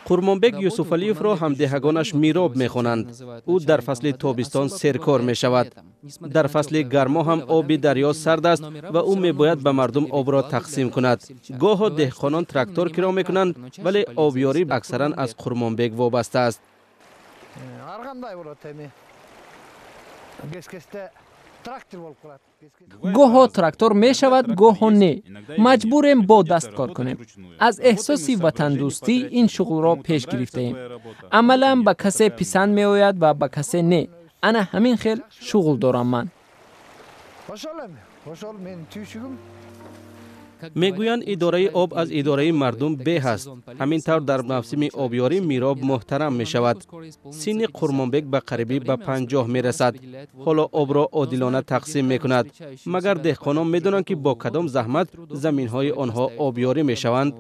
قرمانبک یوسف علیف را همدهگانش میراب میخوانند. او در فصل تابستان سرکار می شود. در فصل گرما هم آب دریا سرد است و او میباید به مردم آب را تقسیم کند. گاه دهقانان تراکتور کرا میکنند ولی آبیاری اکثرا از قرمانبک وابسته است. گاه تراکتور می شود گاه نه. مجبوریم با دست کار کنیم. از احساسی وطن دوستی این شغل را پیش گرفته ایم. عملا به کسی پسند می آید و به کسی نه. انا همین خیل شغل دارم من. میگویند اداره آب از اداره مردم به است. همینطور در موسم آبیاری میراب محترم می شود. سین قرمانبک به قریبی به 50 می رسد. حالا آب را عادلانه تقسیم می کند. مگر دهقانان می دانند که با کدام زحمت زمین های آنها آبیاری می شوند؟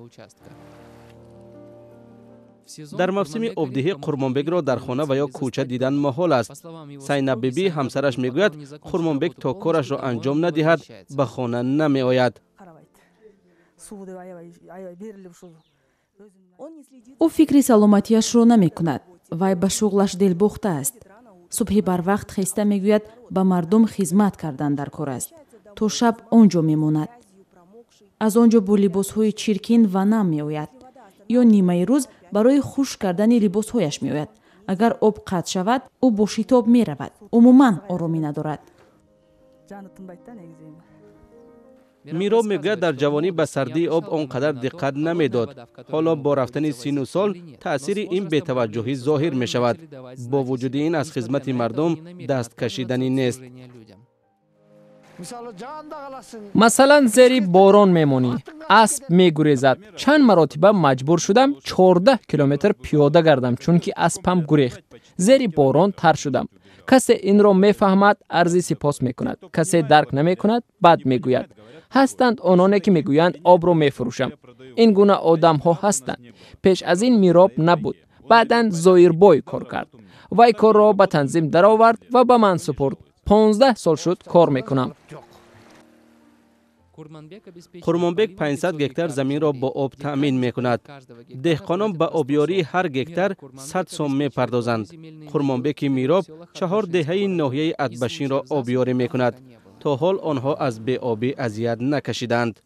در موسم آبدهی قرمانبک را در خانه و یا کوچه دیدن محال است. زینب بیبی همسرش میگوید قرمانبک تا کارش را انجام ندهد به خانه نمی آید. او فکری سلامتیش را نمی کند. وای به شغلش دلباخته است. صبح بر وقت خسته میگوید به مردم خدمت کردن در کار است. تا شب آنجا میماند. از آنجا با لباسهای چرکین و نم می آید. یا نیمه روز برای خشک کردن لباسهایش می آید. اگر آب قطع شود او با شتاب می رود. عموما آرامی ندارد. میراب میگوید در جوانی به سردی آب آنقدر دقت نمیداد. حالا با رفتن سن و سال تأثیر این بی‌توجهی ظاهر می شود. با وجود این از خدمت مردم دست کشیدنی نیست. مثلا زیر باران میمونی، اسب میگریزد. چند مرتبه مجبور شدم 14 کیلومتر پیاده گردم چون که اسبم گریخت. زیر باران تر شدم. کسی این را میفهمد عرضی سپاس میکند. کسی درک نمیکند بد میگوید. هستند آنانی که میگویند آب را میفروشم. این گونه آدم ها هستند. پیش از این میراب نبود. بعداً زایربای کار کرد. وی کار را به تنظیم درآورد و به من سپرد. 15 سال شد کار میکنم. قرمانبک 500 گکتار زمین را با آب تأمین میکند. دهقانان به آبیاری هر گکتار 100 سوم میپردازند. قرمانبک میراب 4 دهه ناحیه ادبشین را آبیاری میکند. تا حال آنها از بی آبی اذیت نکشیدند.